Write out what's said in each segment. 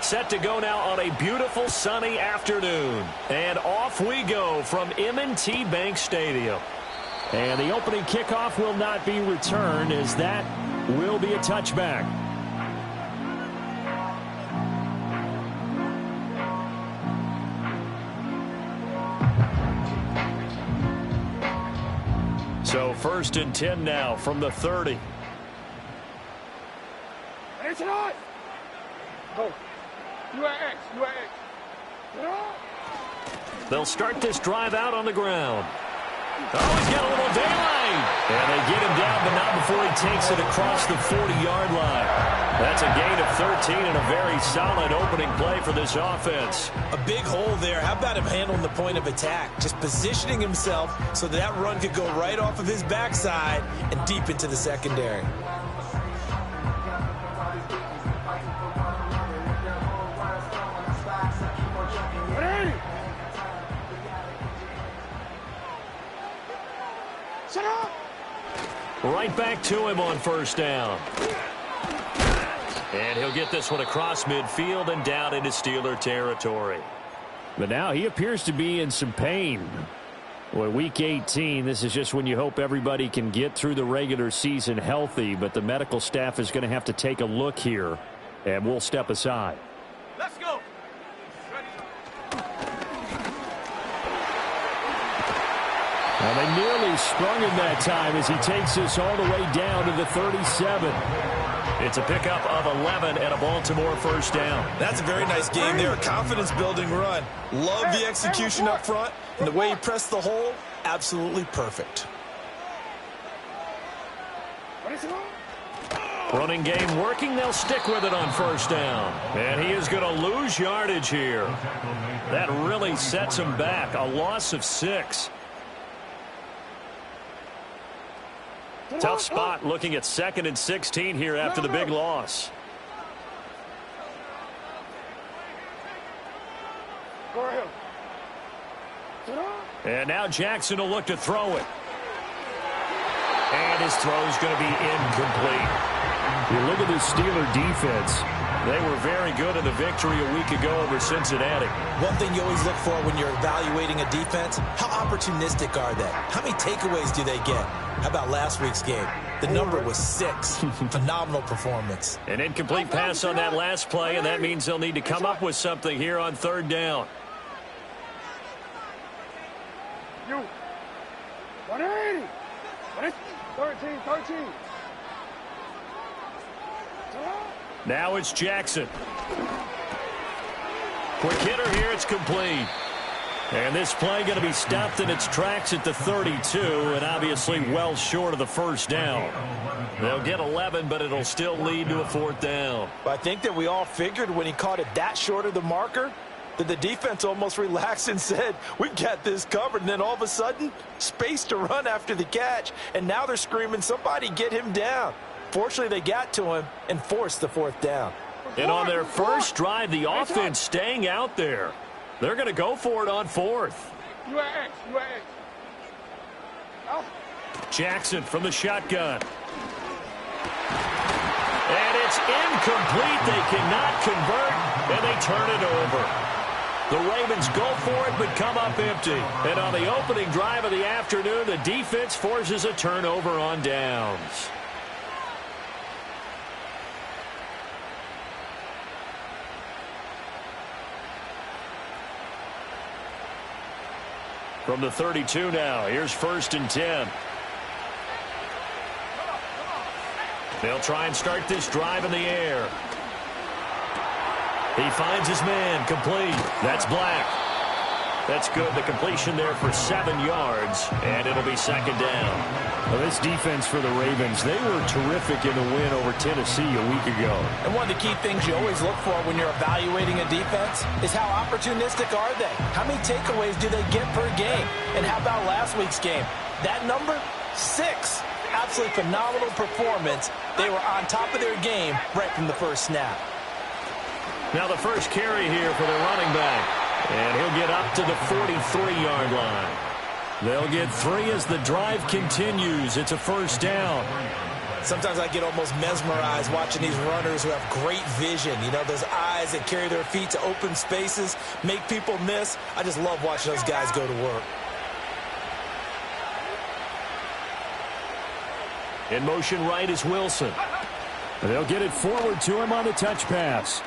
Set to go now on a beautiful sunny afternoon. And off we go from M&T Bank Stadium. And the opening kickoff will not be returned, as that will be a touchback. So 1st and 10 now from the 30. Go. You are X. They'll start this drive out on the ground. Oh, he's got a little daylight. And they get him down, but not before he takes it across the 40-yard line. That's a gain of 13 and a very solid opening play for this offense. A big hole there. How about him handling the point of attack? Just positioning himself so that run could go right off of his backside and deep into the secondary. Right back to him on 1st down. And he'll get this one across midfield and down into Steeler territory. But now he appears to be in some pain. Well, week 18, this is just when you hope everybody can get through the regular season healthy, but the medical staff is going to have to take a look here, and we'll step aside. Let's go. Well, they nearly sprung him that time as he takes this all the way down to the 37. It's a pickup of 11 and a Baltimore 1st down. That's a very nice game there. A confidence-building run. Love the execution up front. And the way he pressed the hole, absolutely perfect. Running game working. They'll stick with it on 1st down. And he is going to lose yardage here. That really sets him back. A loss of 6. Tough spot looking at 2nd and 16 here after the big loss. And now Jackson will look to throw it. And his throw is going to be incomplete. You look at this Steeler defense. They were very good in the victory a week ago over Cincinnati. One thing you always look for when you're evaluating a defense, how opportunistic are they? How many takeaways do they get? How about last week's game? The number was 6. Phenomenal performance. An incomplete pass on that last play, and that means they'll need to come up with something here on 3rd down. You. 180. 13. Now it's Jackson. Quick hitter here. It's complete. And this play going to be stopped in its tracks at the 32, and obviously well short of the 1st down. They'll get 11, but it'll still lead to a 4th down. I think that we all figured when he caught it that short of the marker that the defense almost relaxed and said, we've got this covered. And then all of a sudden, space to run after the catch. And now they're screaming, somebody get him down. Fortunately, they got to him and forced the 4th down. And on their first drive, the offense staying out there. They're going to go for it on 4th. Jackson from the shotgun. And it's incomplete. They cannot convert, and they turn it over. The Ravens go for it, but come up empty. And on the opening drive of the afternoon, the defense forces a turnover on downs. From the 32 now, here's 1st and 10. They'll try and start this drive in the air. He finds his man, complete. That's Black. That's good. The completion there for 7 yards, and it'll be 2nd down. Well, this defense for the Ravens, they were terrific in the win over Tennessee a week ago. And one of the key things you always look for when you're evaluating a defense is how opportunistic are they? How many takeaways do they get per game? And how about last week's game? That number, 6. Absolutely phenomenal performance. They were on top of their game right from the first snap. Now the first carry here for the running back. And he'll get up to the 43-yard line. They'll get 3 as the drive continues. It's a 1st down. Sometimes I get almost mesmerized watching these runners who have great vision. You know, those eyes that carry their feet to open spaces, make people miss. I just love watching those guys go to work. In motion right is Wilson. They'll get it forward to him on the touch pass.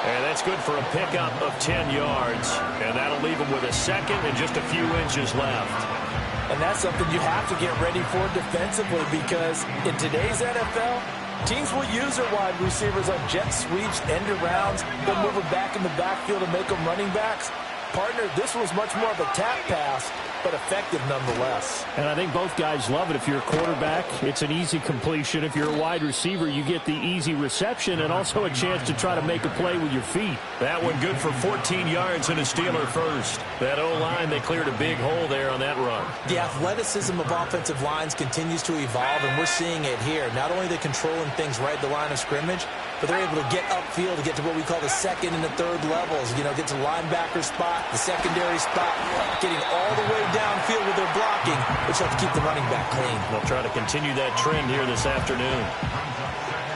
And that's good for a pickup of 10 yards. And that'll leave him with a second and just a few inches left. And that's something you have to get ready for defensively, because in today's NFL, teams will use their wide receivers on jet sweeps, end arounds. They'll move them back in the backfield and make them running backs. Partner, this was much more of a tap pass, but effective nonetheless. And I think both guys love it. If you're a quarterback, it's an easy completion. If you're a wide receiver, you get the easy reception and also a chance to try to make a play with your feet. That one good for 14 yards and a Steeler first. That O-line, they cleared a big hole there on that run. The athleticism of offensive lines continues to evolve, and we're seeing it here. Not only are they controlling things right at the line of scrimmage, but they're able to get upfield to get to what we call the second and the third levels. You know, get to linebacker spot, the secondary spot, getting all the way downfield with their blocking, which helps keep the running back clean. They'll try to continue that trend here this afternoon.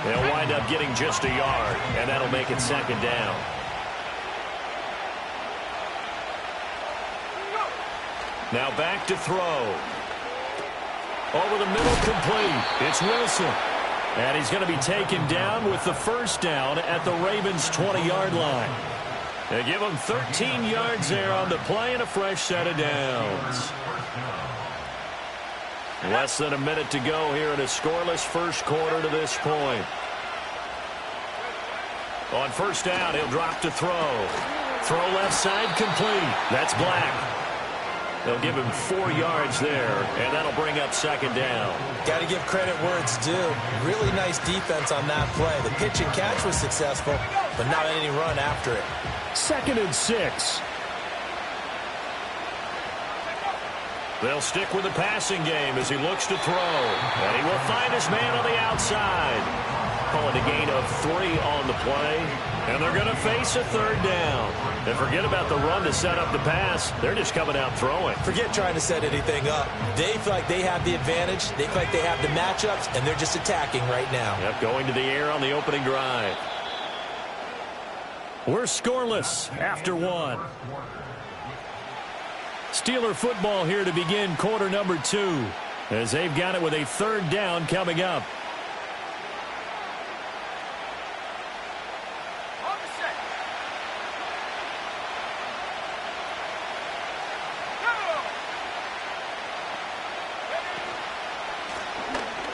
They'll wind up getting just a yard, and that'll make it second down. Now back to throw. Over the middle, complete. It's Wilson. And he's going to be taken down with the first down at the Ravens' 20-yard line. They give him 13 yards there on the play and a fresh set of downs. Less than a minute to go here in a scoreless first quarter to this point. On first down, he'll drop to throw. Throw left side, complete. That's Black. They'll give him 4 yards there, and that'll bring up second down. Got to give credit where it's due. Really nice defense on that play. The pitch and catch was successful, but not any run after it. 2nd and 6. They'll stick with the passing game as he looks to throw. And he will find his man on the outside. Call it a gain of 3 on the play. And they're going to face a third down. And forget about the run to set up the pass. They're just coming out throwing. Forget trying to set anything up. They feel like they have the advantage. They feel like they have the matchups, and they're just attacking right now. Yep, going to the air on the opening drive. We're scoreless after 1. Steeler football here to begin quarter number 2, as they've got it with a third down coming up.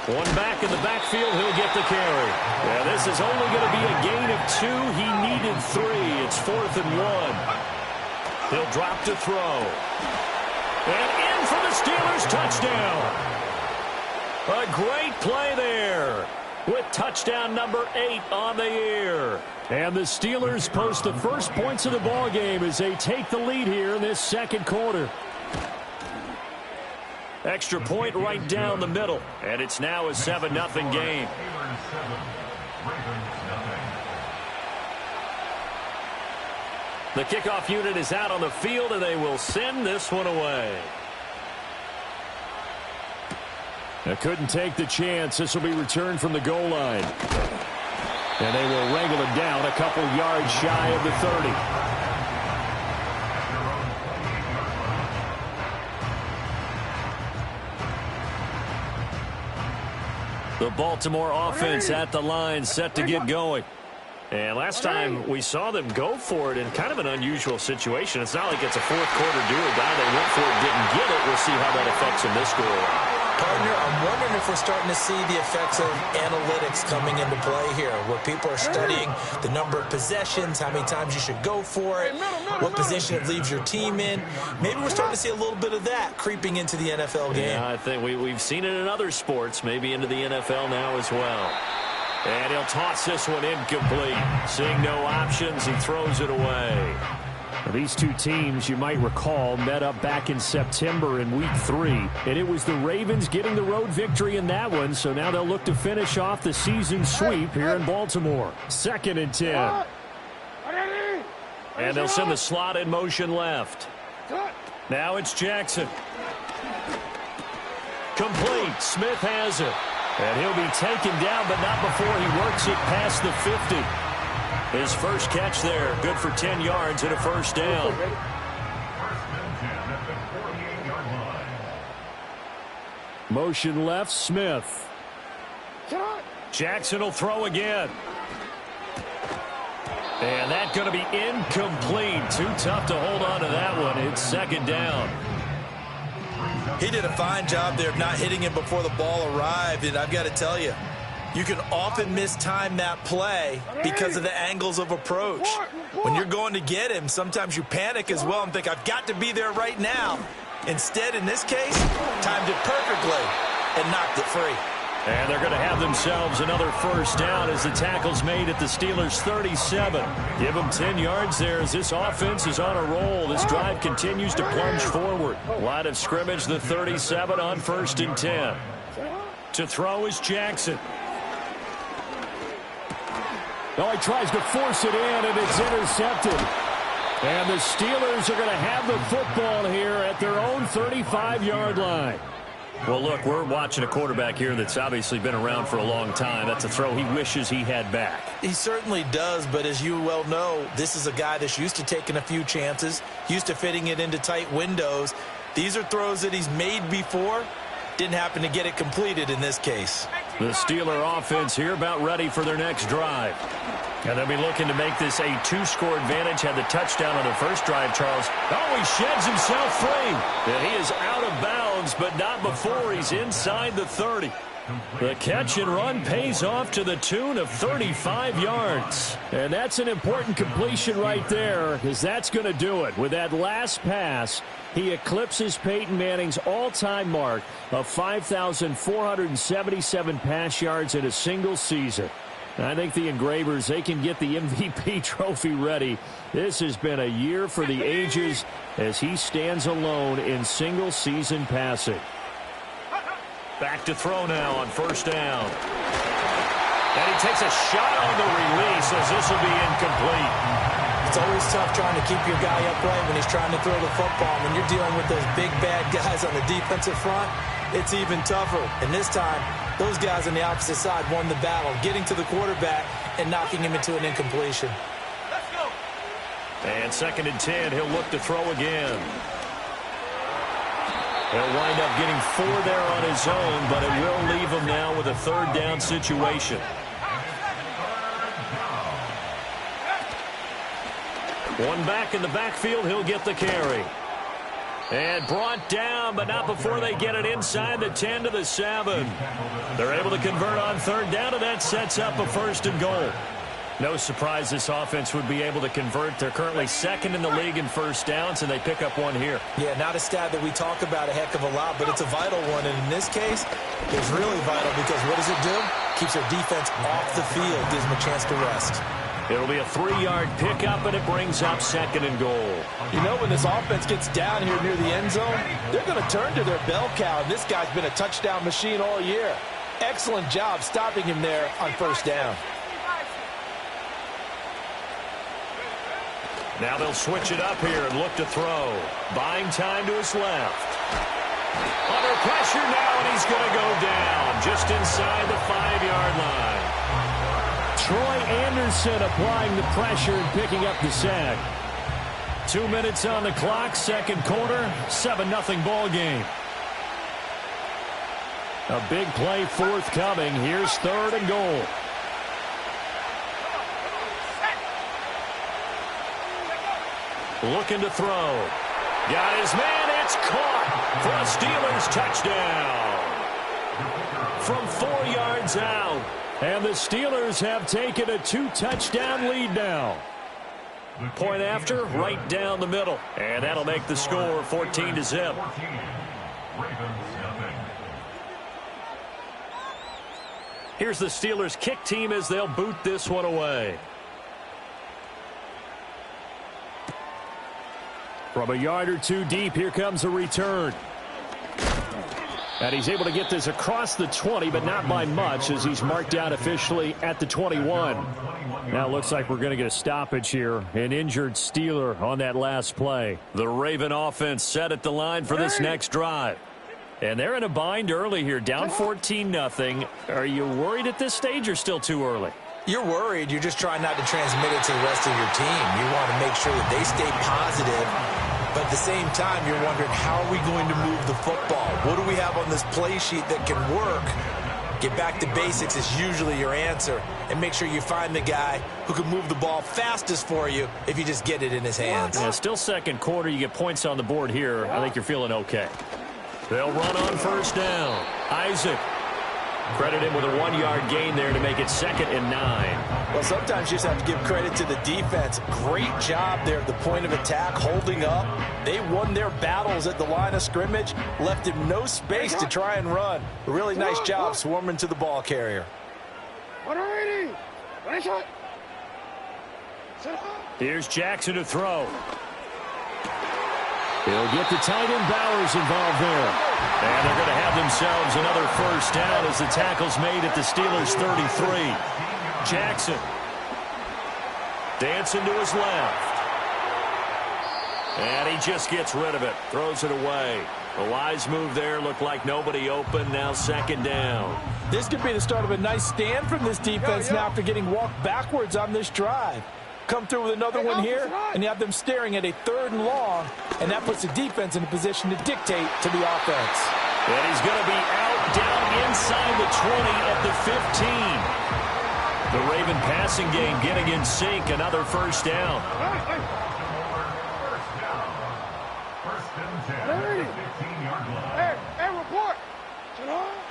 One back in the backfield, he'll get the carry. Yeah, this is only going to be a gain of 2. He needed 3. It's 4th and 1. He'll drop to throw. And in for the Steelers, touchdown. A great play there with touchdown number 8 on the year. And the Steelers post the first points of the ball game as they take the lead here in this second quarter. Extra point right down the middle. And it's now a 7-0 game. The kickoff unit is out on the field, and they will send this one away. They couldn't take the chance. This will be returned from the goal line. And they will wrangle him down a couple yards shy of the 30. The Baltimore offense at the line, set to get going. And last time we saw them go for it in kind of an unusual situation. It's not like it's a fourth quarter do or die. They went for it, didn't get it. We'll see how that affects them this score. Partner, I'm wondering if we're starting to see the effects of analytics coming into play here, where people are studying the number of possessions, how many times you should go for it, what position it leaves your team in. Maybe we're starting to see a little bit of that creeping into the NFL game. Yeah, I think we've seen it in other sports, maybe into the NFL now as well. And he'll toss this one incomplete. Seeing no options, he throws it away. These two teams, you might recall, met up back in September in Week 3. And it was the Ravens getting the road victory in that one. So now they'll look to finish off the season sweep here in Baltimore. 2nd and 10. And they'll send the slot in motion left. Now it's Jackson. Complete. Smith has it. And he'll be taken down, but not before he works it past the 50. His first catch there, good for 10 yards and a first down. Motion left, Smith. Jackson will throw again. And that's going to be incomplete. Too tough to hold on to that one. It's second down. He did a fine job there of not hitting him before the ball arrived, and I've got to tell you, you can often mistime that play because of the angles of approach. When you're going to get him, sometimes you panic as well and think, I've got to be there right now. Instead, in this case, timed it perfectly and knocked it free. And they're going to have themselves another first down as the tackle's made at the Steelers' 37. Give them 10 yards there as this offense is on a roll. This drive continues to plunge forward. Line of scrimmage, the 37 on 1st and 10. To throw is Jackson. Oh, he tries to force it in, and it's intercepted. And the Steelers are going to have the football here at their own 35-yard line. Well, look, we're watching a quarterback here that's obviously been around for a long time. That's a throw he wishes he had back. He certainly does, but as you well know, this is a guy that's used to taking a few chances, used to fitting it into tight windows. These are throws that he's made before. Didn't happen to get it completed in this case. The Steeler offense here about ready for their next drive. And they'll be looking to make this a 2-score advantage. Had the touchdown on their first drive, Charles. Oh, he sheds himself free. And he is out of bounds, but not before he's inside the 30. The catch and run pays off to the tune of 35 yards. And that's an important completion right there, because that's going to do it. With that last pass, he eclipses Peyton Manning's all-time mark of 5,477 pass yards in a single season. I think the Engravers, they can get the MVP trophy ready. This has been a year for the ages as he stands alone in single-season passing. Back to throw now on first down. And he takes a shot on the release as this will be incomplete. It's always tough trying to keep your guy upright when he's trying to throw the football. When you're dealing with those big, bad guys on the defensive front, it's even tougher. And this time, those guys on the opposite side won the battle, getting to the quarterback and knocking him into an incompletion. Let's go. And 2nd and 10, he'll look to throw again. He'll wind up getting 4 there on his own, but it will leave him now with a 3rd down situation. One back in the backfield, he'll get the carry. And brought down, but not before they get it inside the 10 to the 7. They're able to convert on 3rd down, and that sets up a 1st and goal. No surprise this offense would be able to convert. They're currently 2nd in the league in first downs, and they pick up one here. Yeah, not a stat that we talk about a heck of a lot, but it's a vital one. And in this case, it's really vital because what does it do? Keeps their defense off the field, gives them a chance to rest. It'll be a 3-yard pickup, and it brings up 2nd and goal. You know, when this offense gets down here near the end zone, they're going to turn to their bell cow, and this guy's been a touchdown machine all year. Excellent job stopping him there on first down. Now they'll switch it up here and look to throw. Buying time to his left. Under pressure now, and he's going to go down just inside the 5-yard line. Troy Anderson applying the pressure and picking up the sack. 2 minutes on the clock, 2nd quarter, 7-0 ball game. A big play forthcoming. Here's 3rd and goal. Looking to throw. Got his man. It's caught for a Steelers touchdown. From 4 yards out. And the Steelers have taken a 2-touchdown lead now. Point after, right down the middle. And that'll make the score 14-0. Here's the Steelers kick team as they'll boot this one away. From a yard or two deep, here comes a return. And he's able to get this across the 20, but not by much as he's marked out officially at the 21. Now it looks like we're going to get a stoppage here. An injured Steeler on that last play. The Raven offense set at the line for this next drive. And they're in a bind early here, down 14-0. Are you worried at this stage or still too early? You're worried. You're just trying not to transmit it to the rest of your team. You want to make sure that they stay positive, but at the same time, you're wondering, how are we going to move the football? What do we have on this play sheet that can work? Get back to basics is usually your answer, and make sure you find the guy who can move the ball fastest for you if you just get it in his hands. Yeah, still second quarter. You get points on the board here. I think you're feeling okay. They'll run on first down. Isaac. Credit him with a 1-yard gain there to make it 2nd and 9. Well, sometimes you just have to give credit to the defense. Great job there at the point of attack, holding up. They won their battles at the line of scrimmage, left him no space to try and run. A really nice job swarming to the ball carrier. Here's Jackson to throw. He'll get the tight end Bowers involved there. And they're going to have themselves another first down as the tackle's made at the Steelers' 33. Jackson dancing to his left. And he just gets rid of it. Throws it away. A wise move there. Looked like nobody open. Now 2nd down. This could be the start of a nice stand from this defense now after getting walked backwards on this drive. Come through with another one here, and you have them staring at a 3rd and long, and that puts the defense in a position to dictate to the offense. And he's going to be out down inside the 20 at the 15. The Raven passing game getting in sync. Another first down.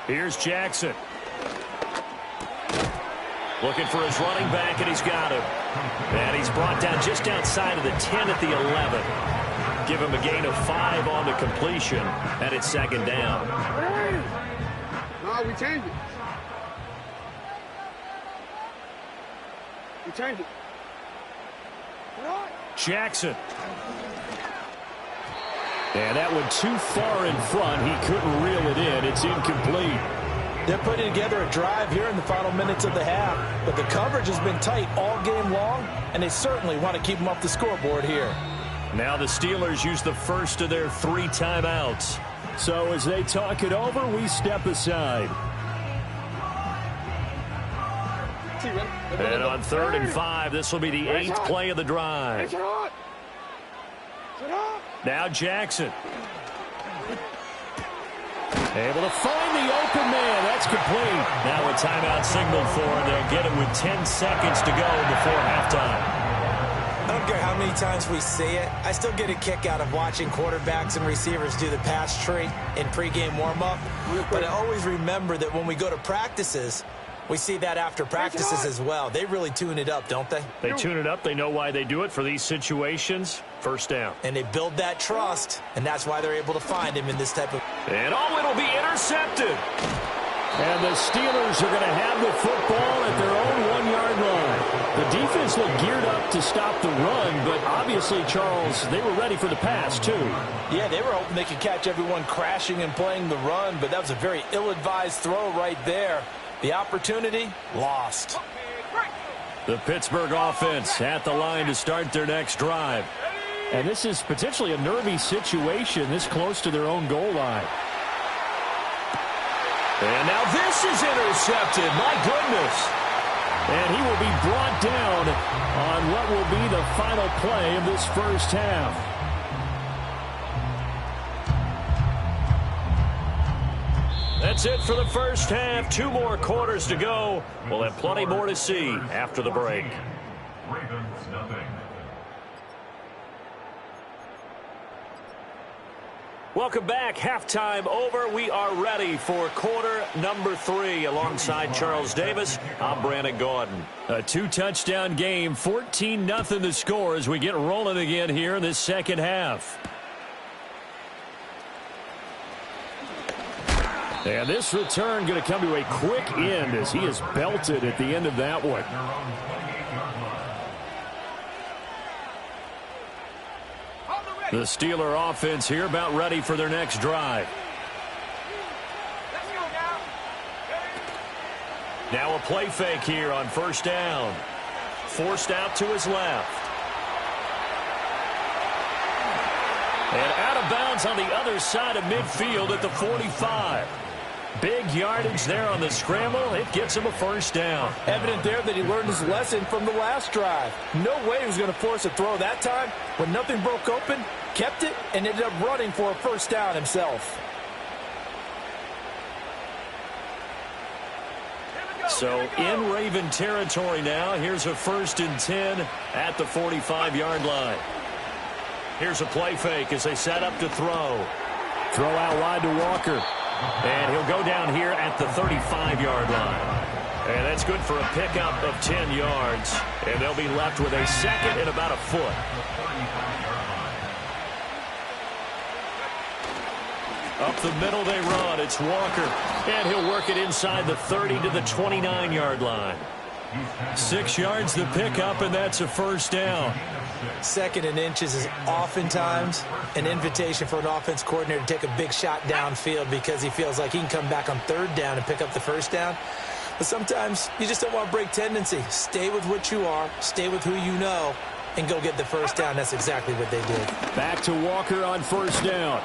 Here's Jackson. Looking for his running back, and he's got him. And he's brought down just outside of the 10 at the 11. Give him a gain of 5 on the completion, and it's 2nd down. No, we changed it. We changed it. Jackson. And that one too far in front. He couldn't reel it in. It's incomplete. They're putting together a drive here in the final minutes of the half, but the coverage has been tight all game long, and they certainly want to keep them off the scoreboard here. Now the Steelers use the first of their 3 timeouts. So as they talk it over, we step aside. And on 3rd and 5, this will be the 8th play of the drive. Now Jackson. Able to find the open man. That's complete. Now a timeout signaled for, and they'll get it with 10 seconds to go before halftime. I don't care how many times we say it, I still get a kick out of watching quarterbacks and receivers do the pass tree in pregame warm-up. But I always remember that when we go to practices, we see that after practices as well. They really tune it up, don't they? They tune it up. They know why they do it for these situations. First down. And they build that trust, and that's why they're able to find him in this type of... And it'll be intercepted. And the Steelers are going to have the football at their own 1-yard line. The defense looked geared up to stop the run, but obviously, Charles, they were ready for the pass, too. Yeah, they were hoping they could catch everyone crashing and playing the run, but that was a very ill-advised throw right there. The opportunity, lost. The Pittsburgh offense at the line to start their next drive. And this is potentially a nervy situation this close to their own goal line. And now this is intercepted. My goodness. And he will be brought down on what will be the final play of this first half. That's it for the first half. 2 more quarters to go. We'll have plenty more to see after the break. Ravens nothing. Welcome back. Halftime over. We are ready for quarter number 3. Alongside Charles Davis, I'm Brandon Gaudin. A 2-touchdown game, 14-0 the score as we get rolling again here in this second half. And this return going to come to a quick end as he is belted at the end of that one. The Steeler offense here about ready for their next drive. Now a play fake here on first down. Forced out to his left. And out of bounds on the other side of midfield at the 45. Big yardage there on the scramble. It gets him a first down. Evident there that he learned his lesson from the last drive. No way he was going to force a throw that time. When nothing broke open, kept it, and ended up running for a first down himself. So in Raven territory now. Here's a 1st and 10 at the 45-yard line. Here's a play fake as they set up to throw. Throw out wide to Walker. And he'll go down here at the 35-yard line. And that's good for a pickup of 10 yards. And they'll be left with a second and about a foot. Up the middle they run. It's Walker. And he'll work it inside the 30 to the 29-yard line. 6 yards the pickup, and that's a first down. 2nd and inches is oftentimes an invitation for an offense coordinator to take a big shot downfield because he feels like he can come back on 3rd down and pick up the first down. But sometimes you just don't want to break tendency. Stay with what you are, stay with who you know, and go get the first down. That's exactly what they did. Back to Walker on 1st down.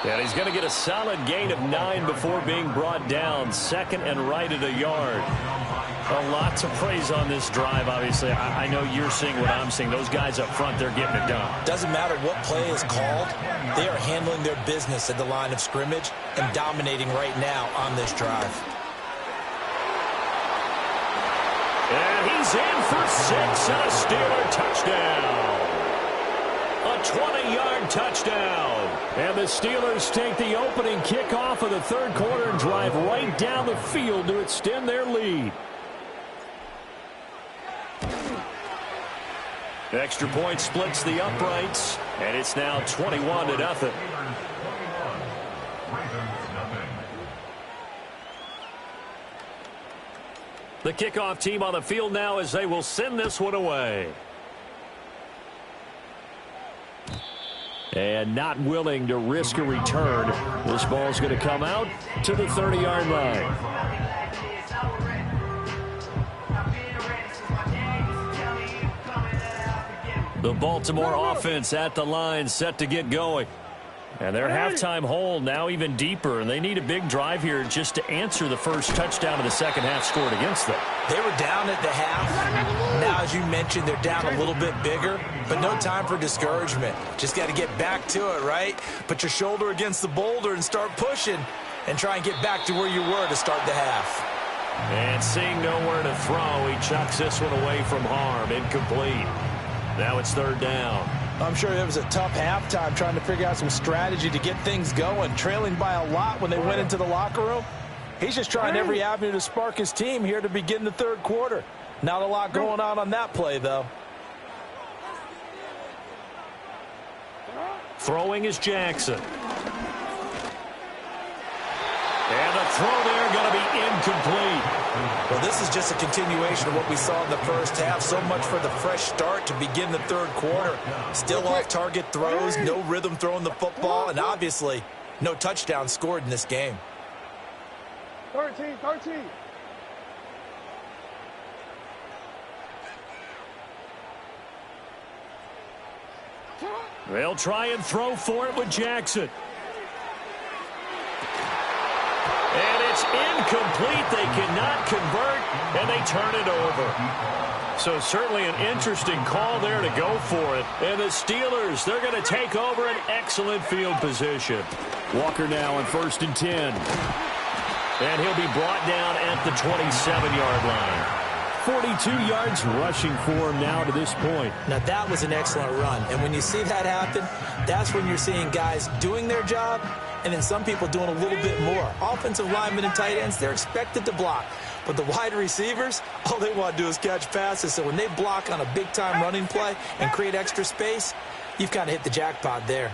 And he's going to get a solid gain of 9 before being brought down. 2nd and right at a yard. A lot to praise on this drive, obviously. I know you're seeing what I'm seeing. Those guys up front, they're getting it done. Doesn't matter what play is called. They are handling their business at the line of scrimmage and dominating right now on this drive. And he's in for 6 and a Steeler touchdown. A 20-yard touchdown. And the Steelers take the opening kickoff of the 3rd quarter and drive right down the field to extend their lead. Extra point splits the uprights, and it's now 21-0. The kickoff team on the field now as they will send this one away. And not willing to risk a return. This ball's going to come out to the 30-yard line. The Baltimore offense at the line set to get going. And their halftime hole now even deeper, and they need a big drive here just to answer the first touchdown of the second half scored against them. They were down at the half. Now, as you mentioned, they're down a little bit bigger, but no time for discouragement. Just got to get back to it, right? Put your shoulder against the boulder and start pushing and try and get back to where you were to start the half. And seeing nowhere to throw, he chucks this one away from harm. Incomplete. Now it's 3rd down. I'm sure it was a tough halftime trying to figure out some strategy to get things going, trailing by a lot when they went into the locker room. He's just trying every avenue to spark his team here to begin the 3rd quarter. Not a lot going on that play, though. Throwing is Jackson. And the throw there going to be incomplete. Well, this is just a continuation of what we saw in the first half. So much for the fresh start to begin the 3rd quarter. Still off-target throws, no rhythm throwing the football, and obviously no touchdown scored in this game. 13. They'll try and throw for it with Jackson. And it's incomplete. They cannot convert, and they turn it over. So certainly an interesting call there to go for it. And the Steelers, they're going to take over an excellent field position. Walker now on 1st and 10. And he'll be brought down at the 27-yard line. 42 yards rushing for him now to this point. Now, that was an excellent run. And when you see that happen, that's when you're seeing guys doing their job and then some people doing a little bit more. Offensive linemen and tight ends, they're expected to block. But the wide receivers, all they want to do is catch passes. So when they block on a big-time running play and create extra space, you've kind of hit the jackpot there.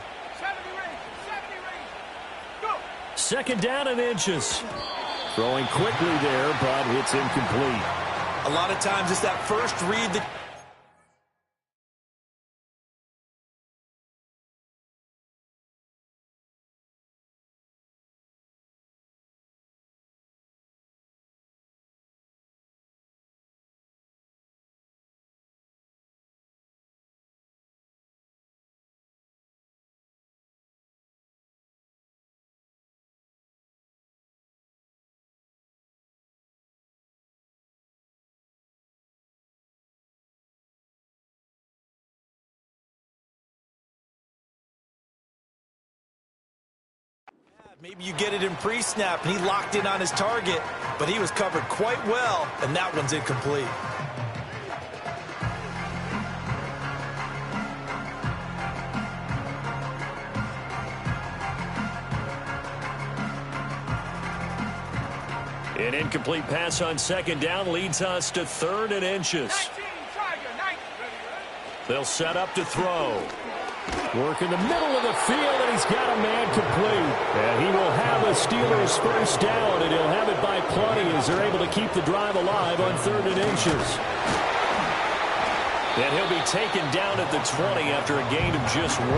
2nd down and inches. Throwing quickly there, but it's incomplete. A lot of times it's that first read that Maybe you get it in pre-snap, and he locked in on his target, but he was covered quite well, and that one's incomplete. An incomplete pass on second down leads us to 3rd and inches. They'll set up to throw. Work in the middle of the field, and he's got a man complete. And he will have a Steelers first down, and he'll have it by plenty as they're able to keep the drive alive on 3rd and inches. And he'll be taken down at the 20 after a gain of just 1.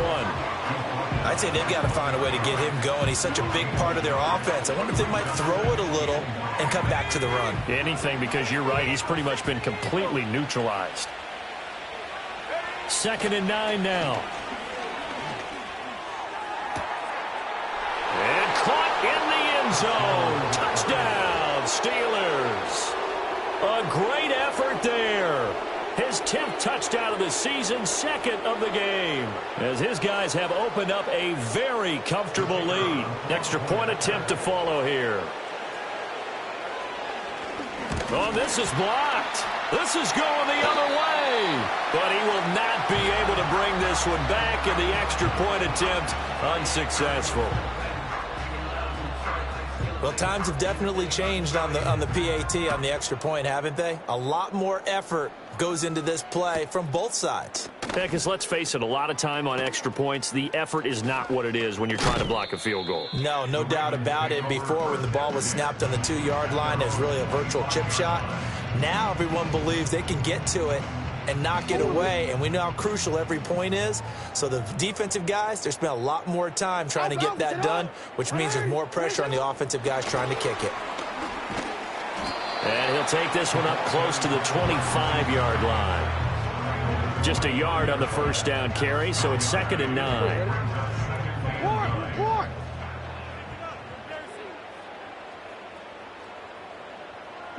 I'd say they've got to find a way to get him going. He's such a big part of their offense. I wonder if they might throw it a little and come back to the run. Anything, because you're right. He's pretty much been completely neutralized. 2nd and 9 now. And caught in the end zone. Touchdown, Steelers. A great effort there. His 10th touchdown of the season, 2nd of the game. As his guys have opened up a very comfortable lead. Extra point attempt to follow here. Oh, this is blocked. This is going the other way. But he will not be able to bring this one back, and the extra point attempt unsuccessful. Well, times have definitely changed on the PAT, on the extra point, haven't they? A lot more effort goes into this play from both sides. Yeah, because let's face it, a lot of time on extra points, the effort is not what it is when you're trying to block a field goal. No doubt about it. Before, when the ball was snapped on the 2-yard line, it's really a virtual chip shot. Now everyone believes they can get to it and knock it away, and we know how crucial every point is. So the defensive guys, they spend a lot more time trying to get that done, which means there's more pressure on the offensive guys trying to kick it. And he'll take this one up close to the 25-yard line. Just a yard on the first down carry, so it's 2nd and 9. One.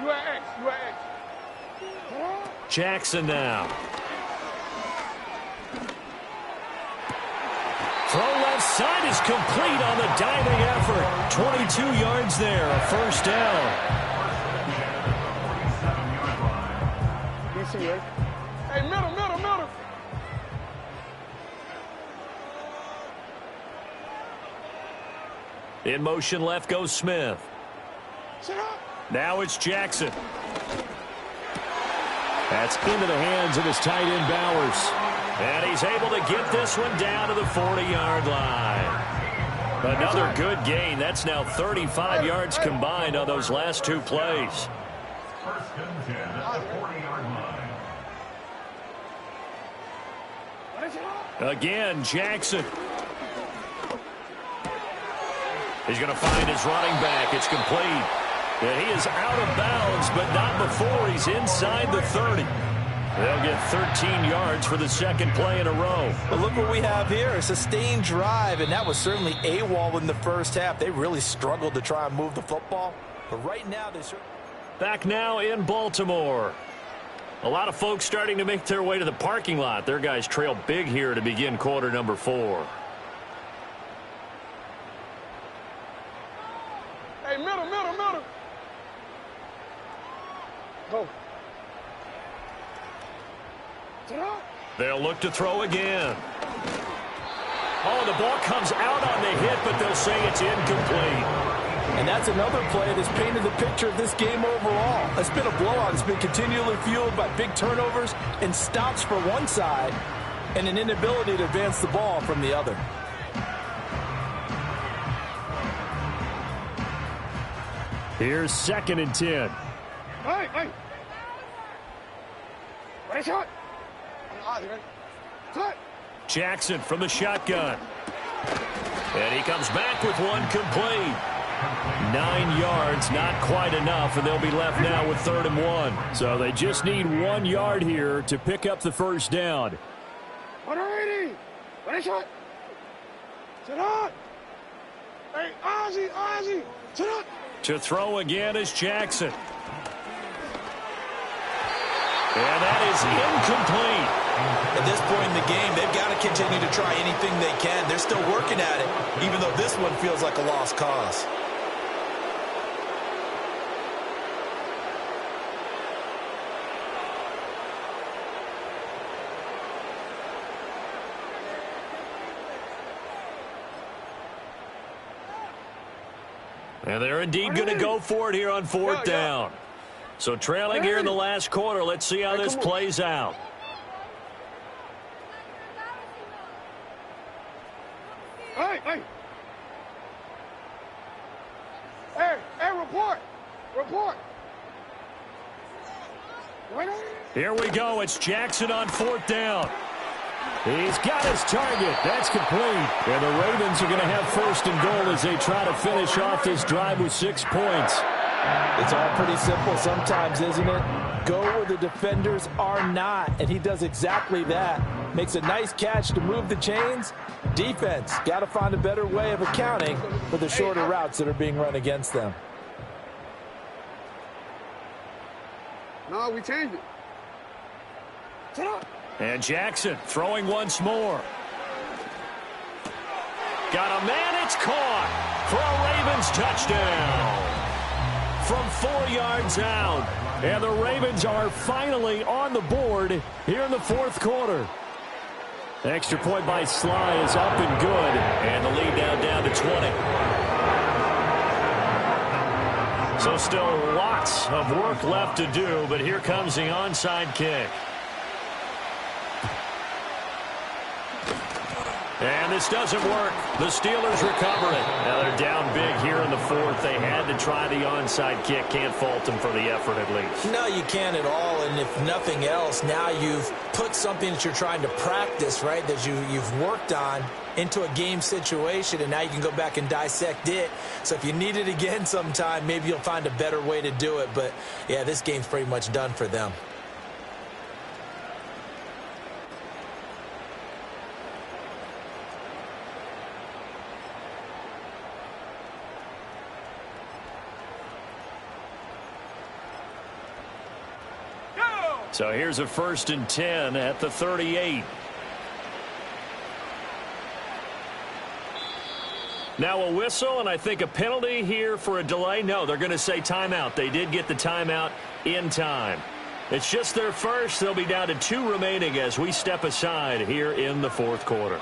You at X. Jackson now. Throw left side is complete on the diving effort. 22 yards there, a first down. Hey, middle. In motion left goes Smith. Sit up. Now it's Jackson. That's into the hands of his tight end, Bowers. And he's able to get this one down to the 40-yard line. Another good gain. That's now 35 yards combined on those last 2 plays. 1st and 10 at the 40-yard line. Again, Jackson. He's going to find his running back. It's complete. And he is out of bounds, but not before he's inside the 30. They'll get 13 yards for the 2nd play in a row. But look what we have here, a sustained drive, and that was certainly AWOL in the first half. They really struggled to try and move the football. But right now, they Back now in Baltimore. A lot of folks starting to make their way to the parking lot. Their guys trail big here to begin quarter number 4. Hey, middle. Go. Sit up. They'll look to throw again. Oh, the ball comes out on the hit, but they'll say it's incomplete. And that's another play that's painted the picture of this game overall. It's been a blowout. It's been continually fueled by big turnovers and stops for one side and an inability to advance the ball from the other. Here's 2nd and 10. Hey. Ready, shot. Cut. Jackson from the shotgun. And he comes back with one complete. 9 yards, not quite enough, and they'll be left now with 3rd and 1. So they just need 1 yard here to pick up the first down. 180. Ready, shot. Sit up. Hey, Ozzy. Sit up. To throw again is Jackson. And that is incomplete. At this point in the game, they've got to continue to try anything they can. They're still working at it, even though this one feels like a lost cause. And they're indeed going to go for it here on fourth down. So trailing here in the last quarter. Let's see how this plays out. Hey, report. Here we go. It's Jackson on fourth down. He's got his target. That's complete. And the Ravens are going to have first and goal as they try to finish off this drive with 6 points. It's all pretty simple sometimes, isn't it? Go where the defenders are not, and he does exactly that. Makes a nice catch to move the chains. Defense, got to find a better way of accounting for the shorter routes that are being run against them. No, we changed it. Shut up. And Jackson throwing once more. Got a man, it's caught for a Ravens touchdown. From 4 yards out. And the Ravens are finally on the board here in the fourth quarter. Extra point by Sly is up and good. And the lead now down to 20. So still lots of work left to do, but here comes the onside kick. And this doesn't work. The Steelers recover it. Now they're down big here in the fourth. They had to try the onside kick. Can't fault them for the effort at least. No, you can't at all. And if nothing else, now you've put something that you're trying to practice, right, that you've worked on into a game situation, and now you can go back and dissect it. So if you need it again sometime, maybe you'll find a better way to do it. But, yeah, this game's pretty much done for them. So here's a 1st and 10 at the 38. Now a whistle, and I think a penalty here for a delay. No, they're going to say timeout. They did get the timeout in time. It's just their first. They'll be down to 2 remaining as we step aside here in the fourth quarter.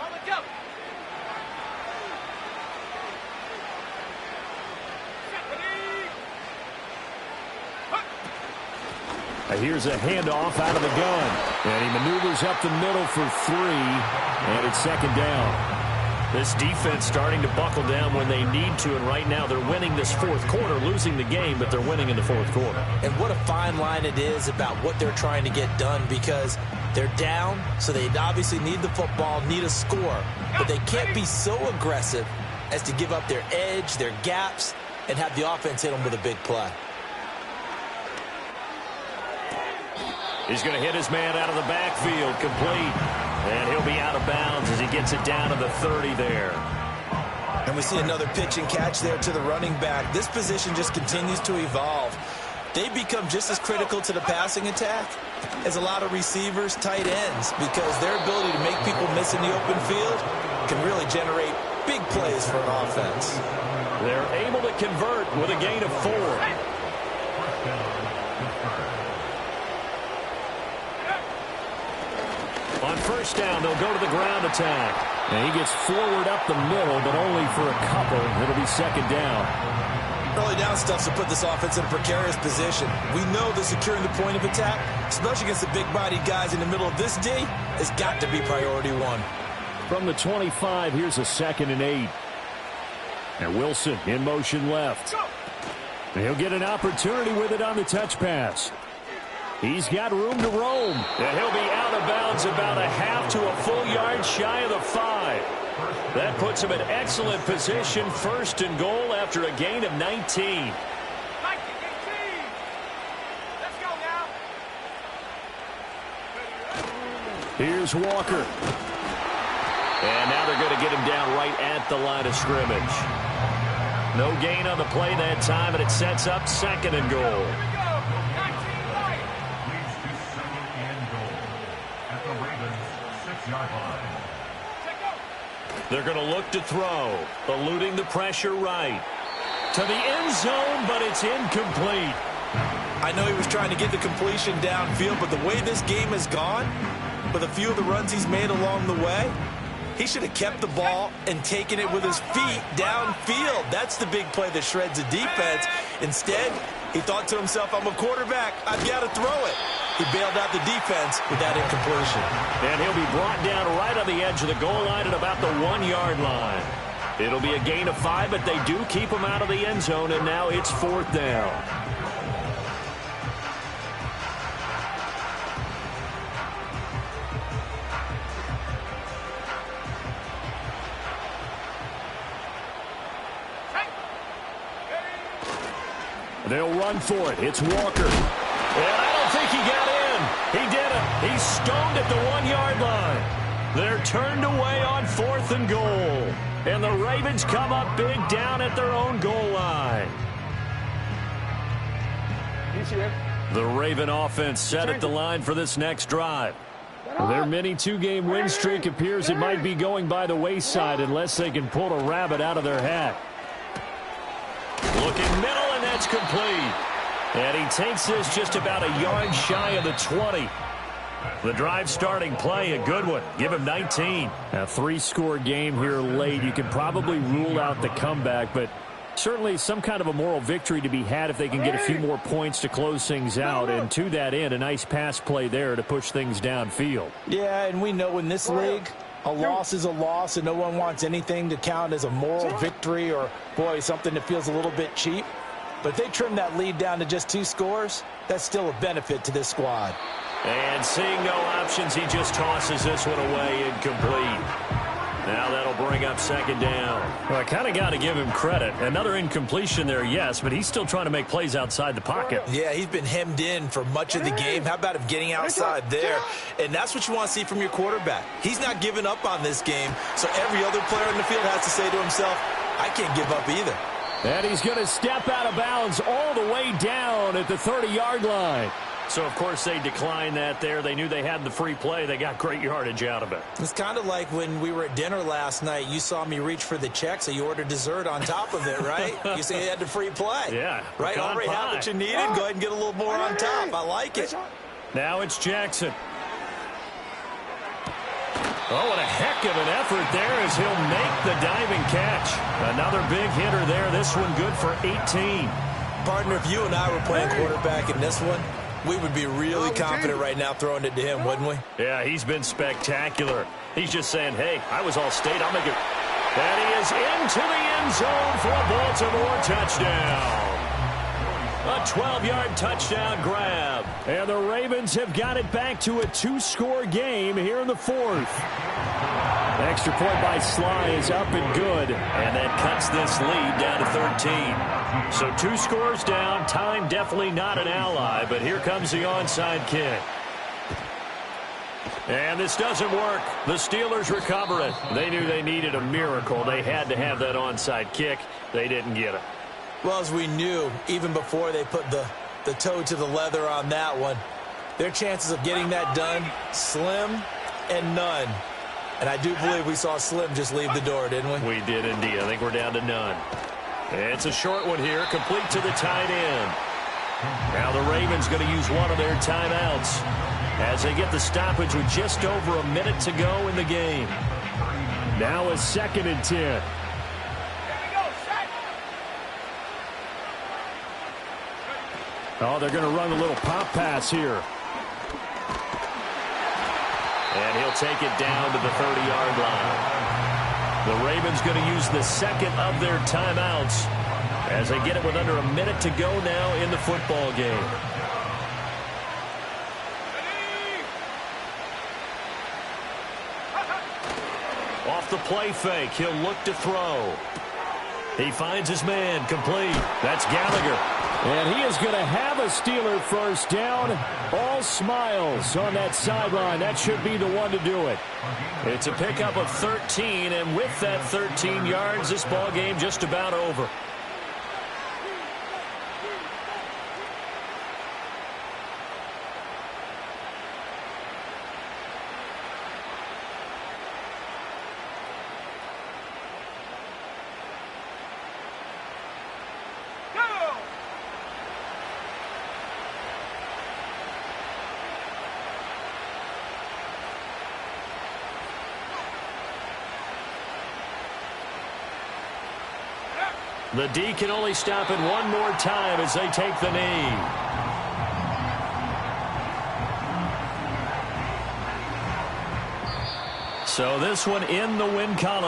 Here's a handoff out of the gun. And he maneuvers up the middle for 3. And it's 2nd down. This defense starting to buckle down when they need to. And right now they're winning this fourth quarter, losing the game, but they're winning in the fourth quarter. And what a fine line it is about what they're trying to get done, because they're down, so they obviously need the football, need a score. But they can't be so aggressive as to give up their edge, their gaps, and have the offense hit them with a big play. He's going to hit his man out of the backfield, complete. And he'll be out of bounds as he gets it down to the 30 there. And we see another pitch and catch there to the running back. This position just continues to evolve. They become just as critical to the passing attack as a lot of receivers, tight ends, because their ability to make people miss in the open field can really generate big plays for an offense. They're able to convert with a gain of 4. On 1st down, they'll go to the ground attack. And he gets forward up the middle, but only for a couple. It'll be 2nd down. Early down stuff to put this offense in a precarious position. We know that securing the point of attack, especially against the big-bodied guys in the middle of this D, has got to be priority 1. From the 25, here's a 2nd and 8. And Wilson in motion left. And he'll get an opportunity with it on the touch pass. He's got room to roam. And he'll be out of bounds about a half to a full yard shy of the 5. That puts him in excellent position, 1st and goal after a gain of 19. Let's go now. Here's Walker. And now they're going to get him down right at the line of scrimmage. No gain on the play that time, and it sets up 2nd and goal. 6-yard line. They're going to look to throw, eluding the pressure right. To the end zone, but it's incomplete. I know he was trying to get the completion downfield, but the way this game has gone, with a few of the runs he's made along the way, he should have kept the ball and taken it with his feet downfield. That's the big play that shreds the defense. Instead, he thought to himself, I'm a quarterback. I've got to throw it. He bailed out the defense with that incompletion. And he'll be brought down right on the edge of the goal line at about the 1-yard line. It'll be a gain of 5, but they do keep him out of the end zone, and now it's 4th down. They'll run for it. It's Walker. And I don't think he got in. He didn't. He's stoned at the 1-yard line. They're turned away on 4th and goal. And the Ravens come up big down at their own goal line. He's here. The Raven offense set at the line for this next drive. Their mini 2-game win streak appears it might be going by the wayside unless they can pull a rabbit out of their hat. Looking middle, and that's complete. And he takes this just about a yard shy of the 20. The drive starting play, a good one. Give him 19. A 3-score game here late. You can probably rule out the comeback, but certainly some kind of a moral victory to be had if they can get a few more points to close things out. And to that end, a nice pass play there to push things downfield. Yeah, and we know in this league, a loss is a loss, and no one wants anything to count as a moral victory or, boy, something that feels a little bit cheap. But if they trim that lead down to just 2 scores, that's still a benefit to this squad. And seeing no options, he just tosses this one away incomplete. Now that'll bring up 2nd down. Well, I kind of got to give him credit. Another incompletion there, yes, but he's still trying to make plays outside the pocket. Yeah, he's been hemmed in for much of the game. How about him getting outside there? And that's what you want to see from your quarterback. He's not giving up on this game, so every other player in the field has to say to himself, I can't give up either. And he's going to step out of bounds all the way down at the 30-yard line. So, of course, they declined that there. They knew they had the free play. They got great yardage out of it. It's kind of like when we were at dinner last night. You saw me reach for the check, so you ordered dessert on top of it, right? You say you had the free play. Yeah. Right? Already have what you needed. Go ahead and get a little more on top. I like it. Now it's Jackson. Oh, what a heck of an effort there as he'll make the diving catch. Another big hitter there. This one good for 18. Partner, if you and I were playing quarterback in this one, we would be really confident right now throwing it to him, wouldn't we? Yeah, he's been spectacular. He's just saying, hey, I was all state. I'll make it. And he is into the end zone for a Baltimore touchdown. A 12-yard touchdown grab. And the Ravens have got it back to a 2-score game here in the 4th. Extra point by Sly is up and good. And that cuts this lead down to 13. So 2 scores down. Time definitely not an ally. But here comes the onside kick. And this doesn't work. The Steelers recover it. They knew they needed a miracle. They had to have that onside kick. They didn't get it. Well, as we knew, even before they put the toe to the leather on that one, their chances of getting that done, slim and none. And I do believe we saw Slim just leave the door, didn't we? We did indeed. I think we're down to none. It's a short one here, complete to the tight end. Now the Ravens going to use one of their timeouts as they get the stoppage with just over a minute to go in the game. Now a 2nd and 10. Oh, they're going to run a little pop pass here. And he'll take it down to the 30-yard line. The Ravens going to use the 2nd of their timeouts as they get it with under a minute to go now in the football game. Off the play fake, he'll look to throw. He finds his man, complete. That's Gallagher. And he is going to have a Steeler first down. All smiles on that sideline. That should be the one to do it. It's a pickup of 13, and with that 13 yards, this ball game just about over. The D can only stop it one more time as they take the knee. So this one in the win column